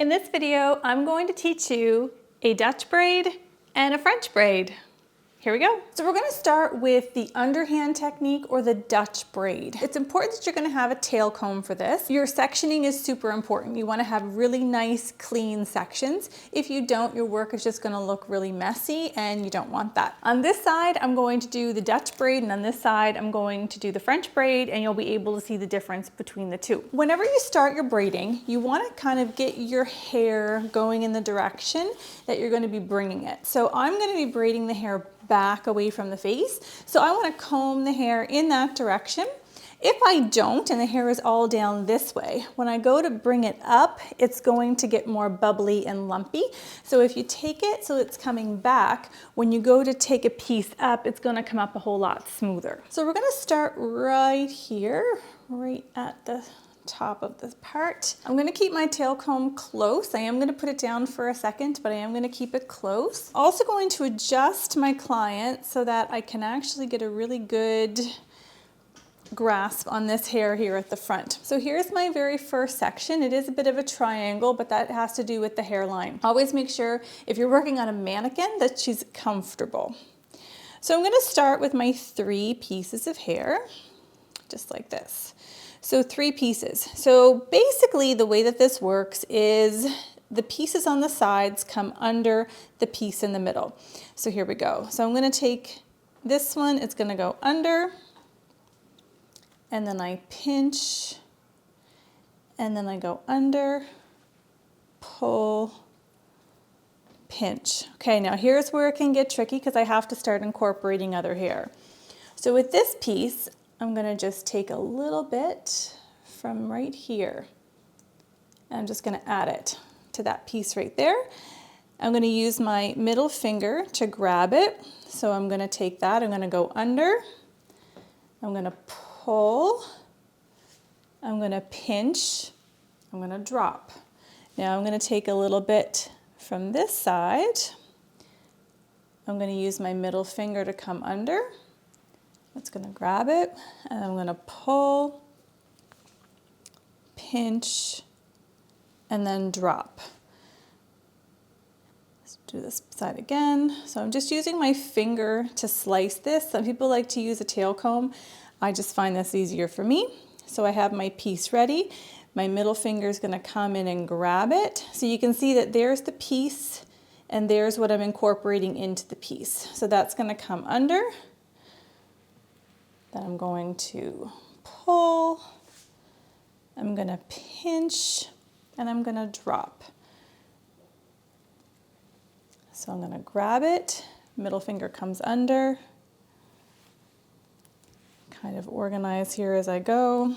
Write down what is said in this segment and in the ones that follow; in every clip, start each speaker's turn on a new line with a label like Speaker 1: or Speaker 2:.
Speaker 1: In this video, I'm going to teach you a Dutch braid and a French braid. Here we go. So we're going to start with the underhand technique or the Dutch braid. It's important that you're going to have a tail comb for this. Your sectioning is super important. You want to have really nice, clean sections. If you don't, your work is just going to look really messy and you don't want that. On this side, I'm going to do the Dutch braid, and on this side, I'm going to do the French braid, and you'll be able to see the difference between the two. Whenever you start your braiding, you want to kind of get your hair going in the direction that you're going to be bringing it. So I'm going to be braiding the hair back away from the face. So I want to comb the hair in that direction. If I don't, and the hair is all down this way, when I go to bring it up, it's going to get more bubbly and lumpy. So if you take it so it's coming back, when you go to take a piece up, it's going to come up a whole lot smoother. So we're going to start right here, right at the top of this part. I'm going to keep my tail comb close. I am going to put it down for a second, but I am going to keep it close. Also going to adjust my client so that I can actually get a really good grasp on this hair here at the front. So here's my very first section. It is a bit of a triangle, but that has to do with the hairline. Always make sure if you're working on a mannequin that she's comfortable. So I'm going to start with my 3 pieces of hair, just like this. So 3 pieces. So basically the way that this works is the pieces on the sides come under the piece in the middle. So here we go. So I'm going to take this one, it's going to go under, and then I pinch, and then I go under, pull, pinch. Okay, now here's where it can get tricky because I have to start incorporating other hair. So with this piece, I'm going to just take a little bit from right here. And I'm just going to add it to that piece right there. I'm going to use my middle finger to grab it. So I'm going to take that, I'm going to go under, I'm going to pull, I'm going to pinch, I'm going to drop. Now I'm going to take a little bit from this side. I'm going to use my middle finger to come under. It's going to grab it, and I'm going to pull, pinch, and then drop. Let's do this side again. So I'm just using my finger to slice this. Some people like to use a tail comb. I just find this easier for me. So I have my piece ready. My middle finger is going to come in and grab it. So you can see that there's the piece, and there's what I'm incorporating into the piece. So that's going to come under. Then I'm going to pull, I'm going to pinch, and I'm going to drop. So I'm going to grab it, middle finger comes under, kind of organize here as I go,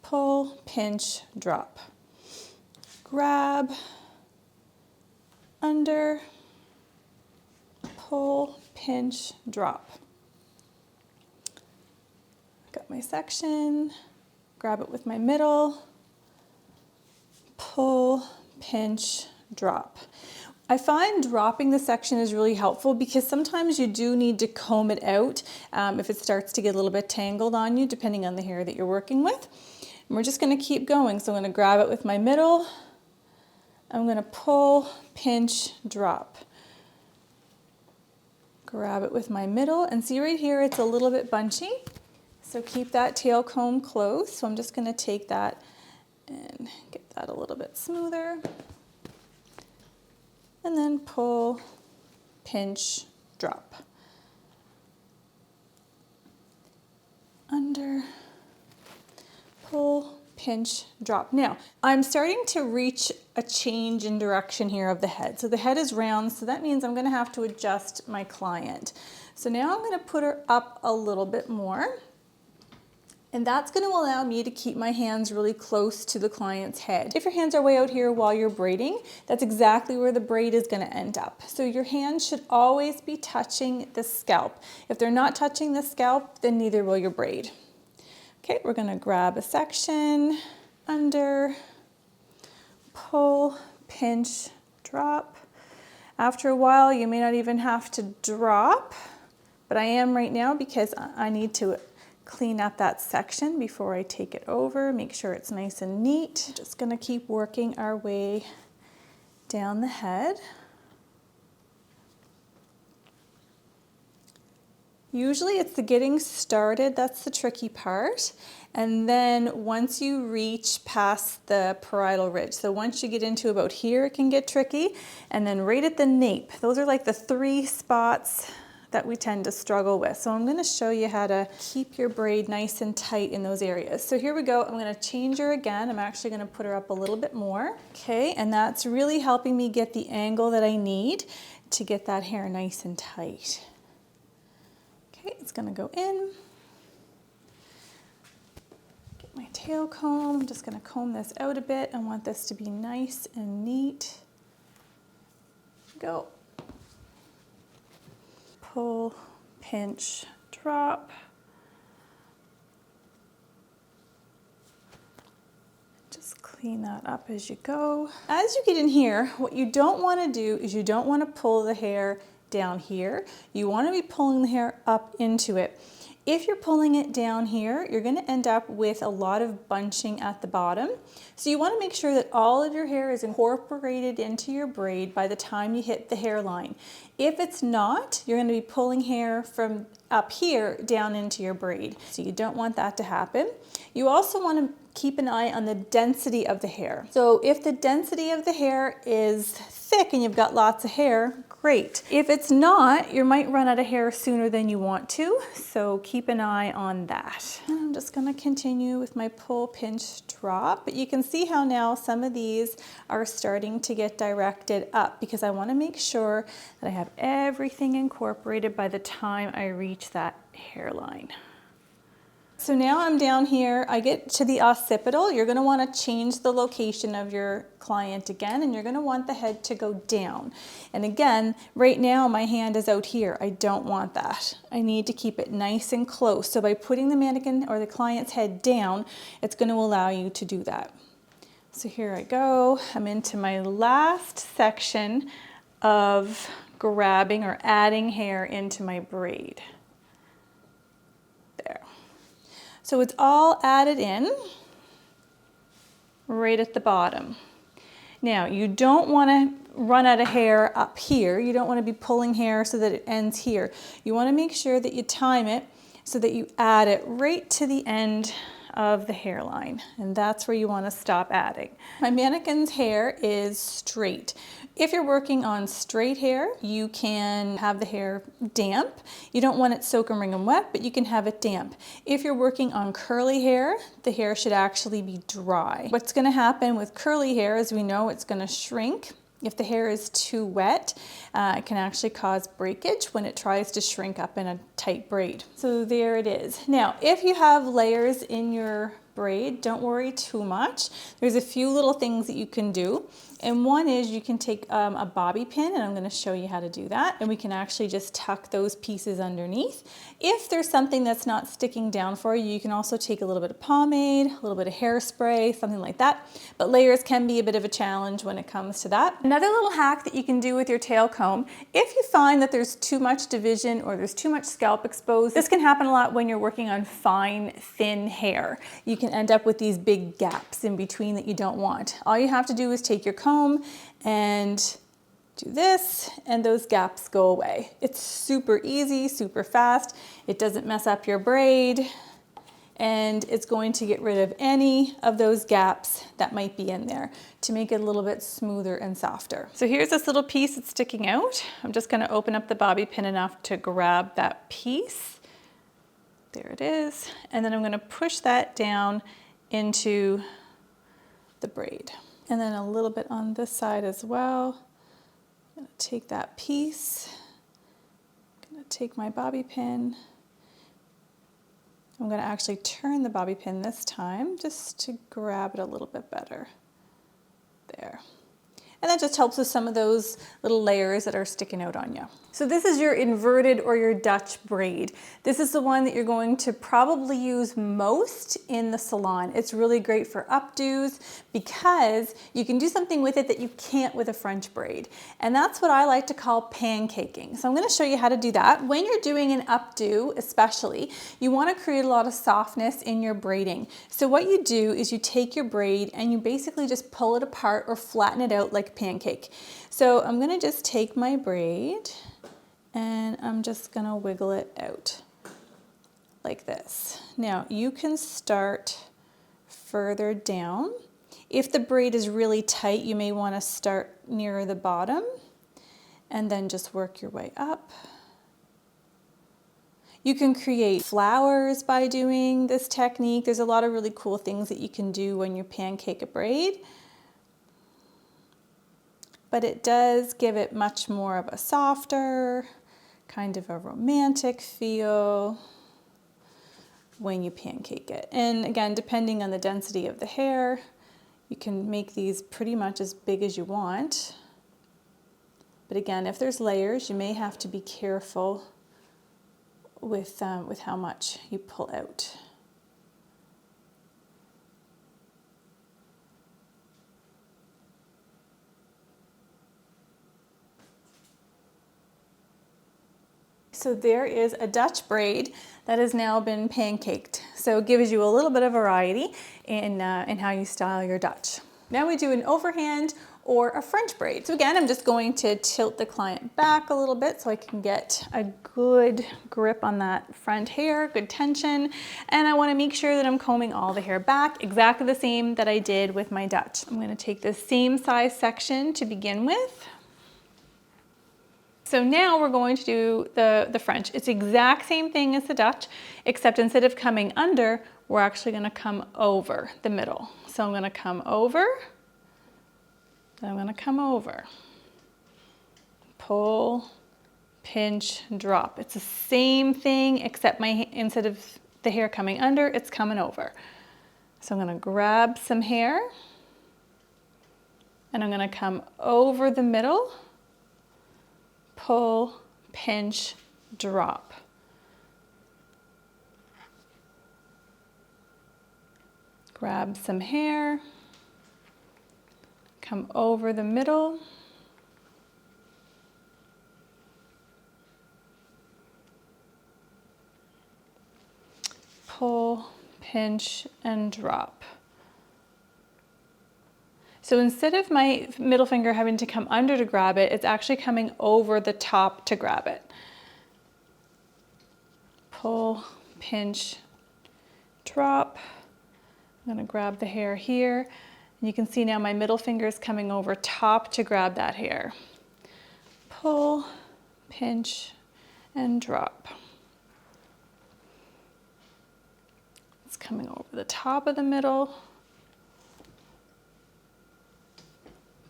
Speaker 1: pull, pinch, drop, grab, under, pull, pinch, drop. Got my section, grab it with my middle, pull, pinch, drop. I find dropping the section is really helpful because sometimes you do need to comb it out if it starts to get a little bit tangled on you, depending on the hair that you're working with. And we're just going to keep going. So I'm going to grab it with my middle, I'm going to pull, pinch, drop. Grab it with my middle, and see right here it's a little bit bunchy. So keep that tail comb close. So I'm just going to take that and get that a little bit smoother. And then pull, pinch, drop. Under, pull, pinch, drop. Now, I'm starting to reach a change in direction here of the head. So the head is round, so that means I'm going to have to adjust my client. So now I'm going to put her up a little bit more. And that's going to allow me to keep my hands really close to the client's head. If your hands are way out here while you're braiding, that's exactly where the braid is going to end up. So your hands should always be touching the scalp. If they're not touching the scalp, then neither will your braid. Okay, we're going to grab a section, under, pull, pinch, drop. After a while, you may not even have to drop, but I am right now because I need to clean up that section before I take it over, make sure it's nice and neat. Just gonna keep working our way down the head. Usually it's the getting started, that's the tricky part. And then once you reach past the parietal ridge, so once you get into about here, it can get tricky. And then right at the nape, those are like the 3 spots that we tend to struggle with. So I'm gonna show you how to keep your braid nice and tight in those areas. So here we go, I'm gonna change her again. I'm actually gonna put her up a little bit more. Okay, and that's really helping me get the angle that I need to get that hair nice and tight. Okay, it's gonna go in. Get my tail comb. I'm just gonna comb this out a bit. I want this to be nice and neat. Go. Pull, pinch, drop. Just clean that up as you go. As you get in here, what you don't wanna do is you don't wanna pull the hair down here. You want to be pulling the hair up into it. If you're pulling it down here, you're going to end up with a lot of bunching at the bottom. So you want to make sure that all of your hair is incorporated into your braid by the time you hit the hairline. If it's not, you're going to be pulling hair from up here down into your braid. So you don't want that to happen. You also want to keep an eye on the density of the hair. So if the density of the hair is thick and you've got lots of hair, great. If it's not, you might run out of hair sooner than you want to, so keep an eye on that. And I'm just gonna continue with my pull, pinch, drop, but you can see how now some of these are starting to get directed up because I wanna make sure that I have everything incorporated by the time I reach that hairline. So now I'm down here, I get to the occipital. You're gonna wanna change the location of your client again, and you're gonna want the head to go down. And again, right now my hand is out here. I don't want that. I need to keep it nice and close. So by putting the mannequin or the client's head down, it's gonna allow you to do that. So here I go. I'm into my last section of grabbing or adding hair into my braid. There. So it's all added in right at the bottom. Now you don't want to run out of hair up here. You don't want to be pulling hair so that it ends here. You want to make sure that you time it so that you add it right to the end of the hairline, and that's where you want to stop adding. My mannequin's hair is straight. If you're working on straight hair, you can have the hair damp. You don't want it soaking wringing wet, but you can have it damp. If you're working on curly hair, the hair should actually be dry. What's going to happen with curly hair is we know it's going to shrink. If the hair is too wet, it can actually cause breakage when it tries to shrink up in a tight braid. So there it is. Now, if you have layers in your braid, don't worry too much. There's a few little things that you can do. And one is you can take a bobby pin, and I'm going to show you how to do that. And we can actually just tuck those pieces underneath. If there's something that's not sticking down for you, you can also take a little bit of pomade, a little bit of hairspray, something like that. But layers can be a bit of a challenge when it comes to that. Another little hack that you can do with your tail comb, if you find that there's too much division or there's too much scalp exposed, this can happen a lot when you're working on fine, thin hair. You can end up with these big gaps in between that you don't want. All you have to do is take your comb and do this, and those gaps go away. It's super easy, super fast. It doesn't mess up your braid, and it's going to get rid of any of those gaps that might be in there to make it a little bit smoother and softer. So here's this little piece that's sticking out. I'm just going to open up the bobby pin enough to grab that piece. There it is. And then I'm going to push that down into the braid. And then a little bit on this side as well. I'm going to take that piece. I'm going to take my bobby pin. I'm going to actually turn the bobby pin this time just to grab it a little bit better. There. and that just helps with some of those little layers that are sticking out on you. So this is your inverted or your Dutch braid. This is the one that you're going to probably use most in the salon. It's really great for updos because you can do something with it that you can't with a French braid. And that's what I like to call pancaking. So I'm going to show you how to do that. When you're doing an updo especially, you want to create a lot of softness in your braiding. So what you do is you take your braid and you basically just pull it apart or flatten it out like a pancake. So I'm going to just take my braid and I'm just gonna wiggle it out like this. Now you can start further down. If the braid is really tight, you may want to start nearer the bottom and then just work your way up. You can create flowers by doing this technique. There's a lot of really cool things that you can do when you pancake a braid. But it does give it much more of a softer, kind of a romantic feel when you pancake it. And again, depending on the density of the hair, you can make these pretty much as big as you want. But again, if there's layers, you may have to be careful with how much you pull out. So there is a Dutch braid that has now been pancaked. So it gives you a little bit of variety in how you style your Dutch. Now we do an overhand or a French braid. So again, I'm just going to tilt the client back a little bit so I can get a good grip on that front hair, good tension. And I want to make sure that I'm combing all the hair back exactly the same that I did with my Dutch. I'm going to take the same size section to begin with. So now we're going to do the French. It's the exact same thing as the Dutch, except instead of coming under, we're actually going to come over the middle. So I'm going to come over, then I'm going to come over. Pull, pinch, drop. It's the same thing, except instead of the hair coming under, it's coming over. So I'm going to grab some hair, and I'm going to come over the middle, pull, pinch, drop. Grab some hair, come over the middle, pull, pinch, and drop. So instead of my middle finger having to come under to grab it, it's actually coming over the top to grab it. Pull, pinch, drop. I'm going to grab the hair here. And you can see now my middle finger is coming over top to grab that hair. Pull, pinch, and drop. It's coming over the top of the middle.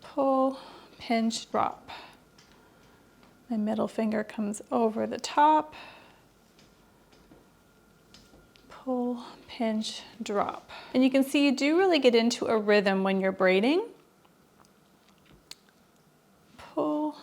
Speaker 1: Pull, pinch, drop. My middle finger comes over the top. Pull, pinch, drop. And you can see you do really get into a rhythm when you're braiding. Pull,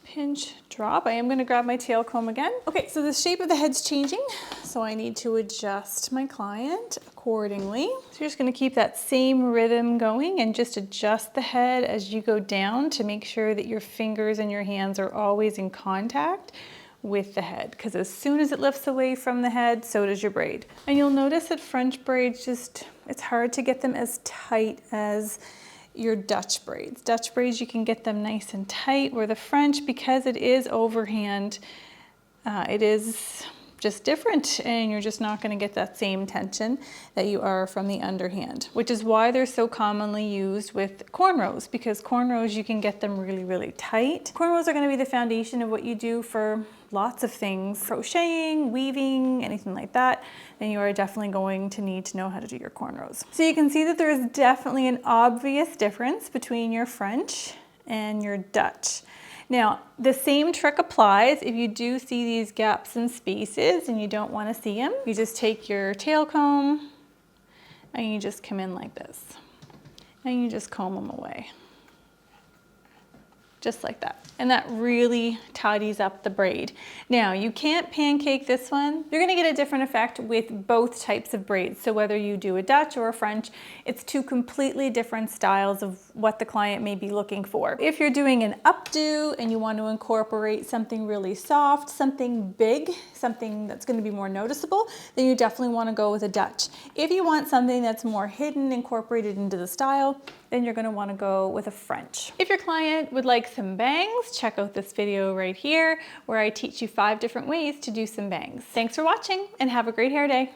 Speaker 1: pinch, drop. I am going to grab my tail comb again. Okay, so the shape of the head's changing, so I need to adjust my client accordingly. So you're just going to keep that same rhythm going and just adjust the head as you go down to make sure that your fingers and your hands are always in contact with the head, because as soon as it lifts away from the head, so does your braid. And you'll notice that French braids it's hard to get them as tight as your Dutch braids. Dutch braids, you can get them nice and tight, where the French, because it is overhand, it is just different, and you're just not going to get that same tension that you are from the underhand, which is why they're so commonly used with cornrows, because cornrows, you can get them really, really tight. Cornrows are going to be the foundation of what you do for lots of things, crocheting, weaving, anything like that, then you are definitely going to need to know how to do your cornrows. So you can see that there is definitely an obvious difference between your French and your Dutch. Now, the same trick applies if you do see these gaps and spaces and you don't want to see them. You just take your tail comb and you just come in like this. And you just comb them away. Just like that. And that really tidies up the braid. Now, you can't pancake this one. You're gonna get a different effect with both types of braids. So whether you do a Dutch or a French, it's two completely different styles of what the client may be looking for. If you're doing an updo and you want to incorporate something really soft, something big, something that's gonna be more noticeable, then you definitely wanna go with a Dutch. If you want something that's more hidden, incorporated into the style, then you're gonna wanna go with a French. If your client would like some bangs, check out this video right here where I teach you 5 different ways to do some bangs. Thanks for watching and have a great hair day.